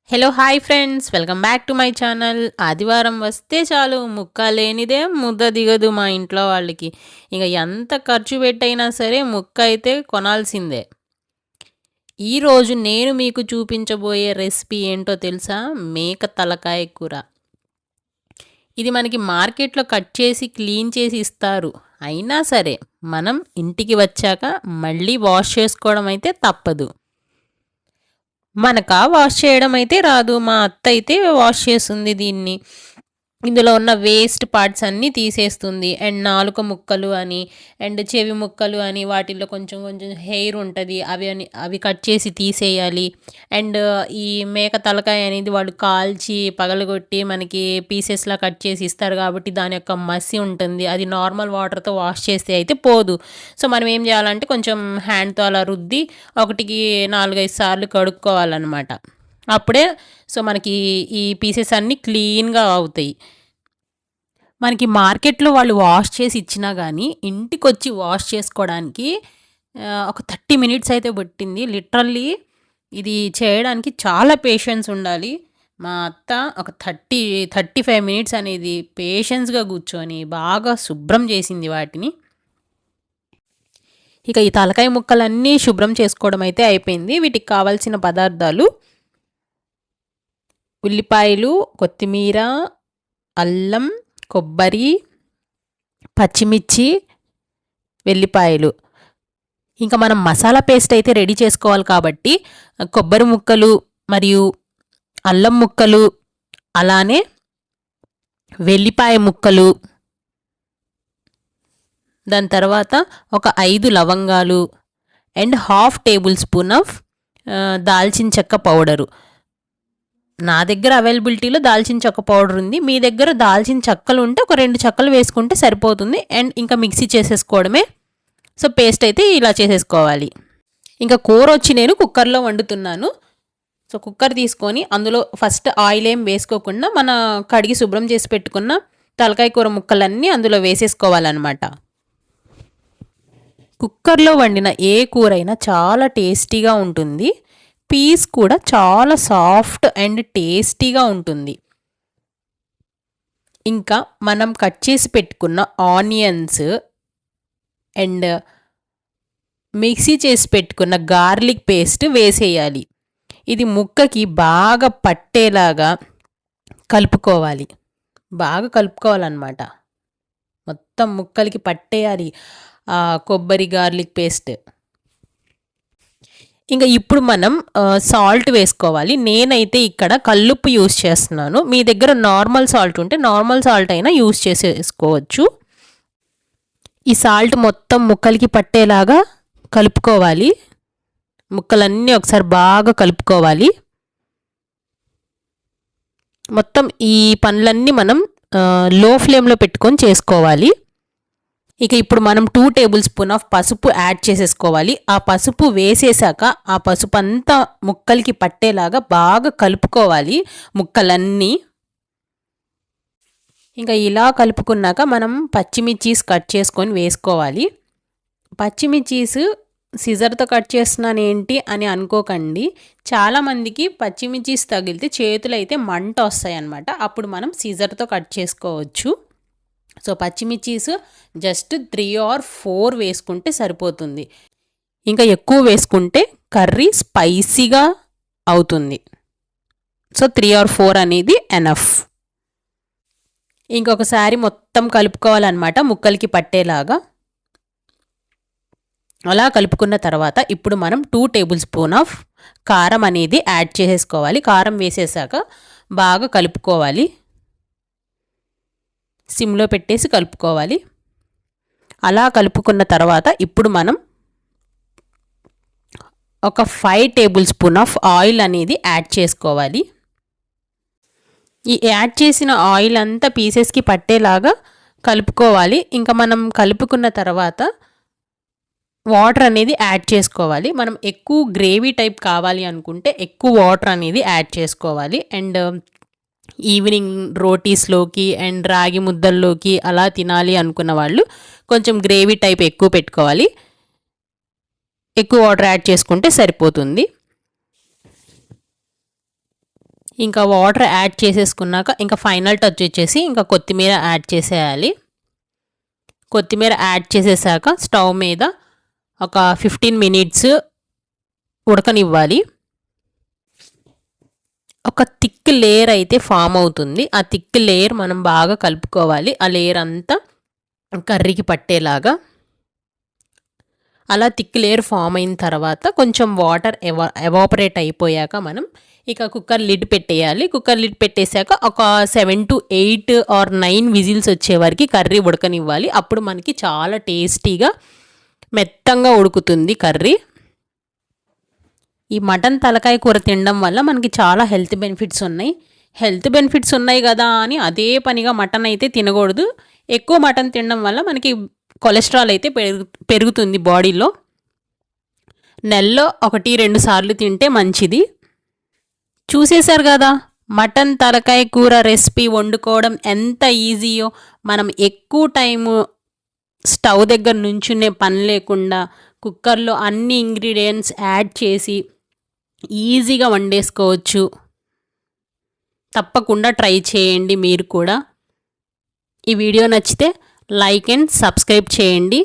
Hello hi friends, welcome back to my channel. ఆదివారం వస్తే చాలు ముక్క లేనిదే ముద్ద దిగదు మా ఇంట్లో వాళ్ళకి. ఇక ఎంత ఖర్చు పెట్టైనా సరే ముక్క అయితే కొనాల్సిందే. ఈరోజు నేను మీకు చూపించబోయే రెసిపీ ఏంటో తెలుసా? మేక తలకాయ కూర. ఇది మనకి మార్కెట్లో కట్ చేసి క్లీన్ చేసి ఇస్తారు. అయినా సరే మనం ఇంటికి వచ్చాక మళ్ళీ వాష్ చేసుకోవడం అయితే తప్పదు. మనకా వాష్ చేయడం అయితే రాదు. మా అత్త అయితే వాష్ చేస్తుంది దీన్ని. ఇందులో ఉన్న వేస్ట్ పార్ట్స్ అన్నీ తీసేస్తుంది. అండ్ నాలుక ముక్కలు అని, అండ్ చెవి ముక్కలు అని, వాటిల్లో కొంచెం కొంచెం హెయిర్ ఉంటుంది, అవి కట్ చేసి తీసేయాలి. అండ్ ఈ మేక తలకాయ అనేది వాళ్ళు కాల్చి పగలగొట్టి మనకి పీసెస్లా కట్ చేసి ఇస్తారు కాబట్టి దాని యొక్క మసి ఉంటుంది. అది నార్మల్ వాటర్తో వాష్ చేస్తే అయితే పోదు. సో మనం ఏం చేయాలంటే కొంచెం హ్యాండ్తో అలా రుద్ది 1-4-5 సార్లు కడుక్కోవాలన్నమాట. అప్పుడే సో మనకి ఈ పీసెస్ అన్నీ క్లీన్గా అవుతాయి. మనకి మార్కెట్లో వాళ్ళు వాష్ చేసి ఇచ్చినా కానీ ఇంటికొచ్చి వాష్ చేసుకోవడానికి ఒక 30 మినిట్స్ అయితే పట్టింది. లిటరల్లీ ఇది చేయడానికి చాలా పేషెన్స్ ఉండాలి. మా అత్త ఒక 35 మినిట్స్ అనేది పేషెన్స్గా కూర్చొని బాగా శుభ్రం చేసింది వాటిని. ఇక ఈ తలకాయ ముక్కలన్నీ శుభ్రం చేసుకోవడం అయితే అయిపోయింది. వీటికి కావాల్సిన పదార్థాలు: ఉల్లిపాయలు, కొత్తిమీర, అల్లం, కొబ్బరి, పచ్చిమిర్చి, వెల్లిపాయలు. ఇంకా మనం మసాలా పేస్ట్ అయితే రెడీ చేసుకోవాలి కాబట్టి కొబ్బరి ముక్కలు మరియు అల్లం ముక్కలు, అలానే వెల్లిపాయ ముక్కలు, దాని తర్వాత ఒక 5 లవంగాలు అండ్ 1/2 టేబుల్ స్పూన్ ఆఫ్ దాల్చిన చెక్క పౌడరు. నా దగ్గర అవైలబిలిటీలో దాల్చిన చెక్క పౌడర్ ఉంది. మీ దగ్గర దాల్చిన చెక్కలు ఉంటే ఒక 2 చెక్కలు వేసుకుంటే సరిపోతుంది. అండ్ ఇంకా మిక్సీ చేసేసుకోవడమే. సో పేస్ట్ అయితే ఇలా చేసేసుకోవాలి. ఇంకా కూర వచ్చి నేను కుక్కర్లో వండుతున్నాను. సో కుక్కర్ తీసుకొని అందులో ఫస్ట్ ఆయిల్ ఏం వేసుకోకుండా మన కడిగి శుభ్రం చేసి పెట్టుకున్న తలకాయ కూర ముక్కలన్నీ అందులో వేసేసుకోవాలన్నమాట. కుక్కర్లో వండిన ఏ కూర అయినా చాలా టేస్టీగా ఉంటుంది. పీస్ కూడా చాలా సాఫ్ట్ అండ్ టేస్టీగా ఉంటుంది. ఇంకా మనం కట్ చేసి పెట్టుకున్న ఆనియన్స్ అండ్ మిక్సీ చేసి పెట్టుకున్న గార్లిక్ పేస్ట్ వేసేయాలి. ఇది ముక్కకి బాగా పట్టేలాగా కలుపుకోవాలి. బాగా కలుపుకోవాలన్నమాట. మొత్తం ముక్కలకి పట్టేయాలి ఆ కొబ్బరి గార్లిక్ పేస్ట్. ఇంకా ఇప్పుడు మనం సాల్ట్ వేసుకోవాలి. నేనైతే ఇక్కడ కల్లుప్పు యూస్ చేస్తున్నాను. మీ దగ్గర నార్మల్ సాల్ట్ ఉంటే నార్మల్ సాల్ట్ అయినా యూస్ చేసేసుకోవచ్చు. ఈ సాల్ట్ మొత్తం ముక్కలకి పట్టేలాగా కలుపుకోవాలి. ముక్కలన్నీ ఒకసారి బాగా కలుపుకోవాలి. మొత్తం ఈ పనులన్నీ మనం లో ఫ్లేమ్లో పెట్టుకొని చేసుకోవాలి. ఇక ఇప్పుడు మనం 2 టేబుల్ స్పూన్ ఆఫ్ పసుపు యాడ్ చేసేసుకోవాలి. ఆ పసుపు వేసేసాక ఆ పసుపు అంతా ముక్కలకి పట్టేలాగా బాగా కలుపుకోవాలి ముక్కలన్నీ. ఇంకా ఇలా కలుపుకున్నాక మనం పచ్చిమిర్చీస్ కట్ చేసుకొని వేసుకోవాలి. పచ్చిమిర్చీస్ సిజర్తో కట్ చేస్తున్నాను ఏంటి అని అనుకోకండి. చాలామందికి పచ్చిమిర్చీస్ తగిలితే చేతులు అయితే మంట వస్తాయి అన్నమాట. అప్పుడు మనం సిజర్తో కట్ చేసుకోవచ్చు. సో పచ్చిమిర్చీస్ జస్ట్ 3 or 4 వేసుకుంటే సరిపోతుంది. ఇంకా ఎక్కువ వేసుకుంటే కర్రీ స్పైసీగా అవుతుంది. సో 3 or 4 అనేది ఎనఫ్. ఇంకొకసారి మొత్తం కలుపుకోవాలన్నమాట ముక్కలకి పట్టేలాగా. అలా కలుపుకున్న తర్వాత ఇప్పుడు మనం 2 టేబుల్ స్పూన్ ఆఫ్ కారం అనేది యాడ్ చేసేసుకోవాలి. కారం వేసేసాక బాగా కలుపుకోవాలి. సిమ్లో పెట్టేసి కలుపుకోవాలి. అలా కలుపుకున్న తర్వాత ఇప్పుడు మనం ఒక 5 టేబుల్ స్పూన్ ఆఫ్ ఆయిల్ అనేది యాడ్ చేసుకోవాలి. ఈ యాడ్ చేసిన ఆయిల్ అంతా పీసెస్కి పట్టేలాగా కలుపుకోవాలి. ఇంకా మనం కలుపుకున్న తర్వాత వాటర్ అనేది యాడ్ చేసుకోవాలి. మనం ఎక్కువ గ్రేవీ టైప్ కావాలి అనుకుంటే ఎక్కువ వాటర్ అనేది యాడ్ చేసుకోవాలి. అండ్ ఈవినింగ్ రోటీస్లోకి అండ్ రాగి ముద్దల్లోకి అలా తినాలి అనుకున్న వాళ్ళు కొంచెం గ్రేవీ టైప్ ఎక్కువ పెట్టుకోవాలి. ఎక్కువ వాటర్ యాడ్ చేసుకుంటే సరిపోతుంది. ఇంకా వాటర్ యాడ్ చేసేసుకున్నాక ఇంకా ఫైనల్ టచ్ వచ్చేసి ఇంకా కొత్తిమీర యాడ్ చేసేయాలి. కొత్తిమీర యాడ్ చేసేసాక స్టవ్ మీద ఒక 15 మినిట్స్ ఉడకనివ్వాలి. ఒక థిక్ లేయర్ అయితే ఫామ్ అవుతుంది. ఆ థిక్ లేయర్ మనం బాగా కలుపుకోవాలి. ఆ లేయర్ అంతా కర్రీకి పట్టేలాగా. అలా థిక్ లేయర్ ఫామ్ అయిన తర్వాత కొంచెం వాటర్ ఎవాపరేట్ అయిపోయాక మనం ఇక కుక్కర్ లిడ్ పెట్టేయాలి. కుక్కర్ లిడ్ పెట్టేశాక ఒక 7 to 8 or 9 విజిల్స్ వచ్చే వరకు కర్రీ ఉడకనివ్వాలి. అప్పుడు మనకి చాలా టేస్టీగా మెత్తంగా ఉడుకుతుంది కర్రీ. ఈ మటన్ తలకాయ కూర తినడం వల్ల మనకి చాలా హెల్త్ బెనిఫిట్స్ ఉన్నాయి. హెల్త్ బెనిఫిట్స్ ఉన్నాయి కదా అని అదే పనిగా మటన్ అయితే తినకూడదు. ఎక్కువ మటన్ తినడం వల్ల మనకి కొలెస్ట్రాల్ అయితే పెరుగుతుంది బాడీలో. నెలలో 1-2 సార్లు తింటే మంచిది. చూసేశారు కదా మటన్ తలకాయ కూర రెసిపీ వండుకోవడం ఎంత ఈజీయో. మనం ఎక్కువ టైము స్టవ్ దగ్గర నుంచునే పని లేకుండా కుక్కర్లో అన్ని ఇంగ్రీడియంట్స్ యాడ్ చేసి ఈజీగా వండేసుకోవచ్చు. తప్పకుండా ట్రై చేయండి మీరు కూడా. ఈ వీడియో నచ్చితే లైక్ అండ్ సబ్స్క్రైబ్ చేయండి.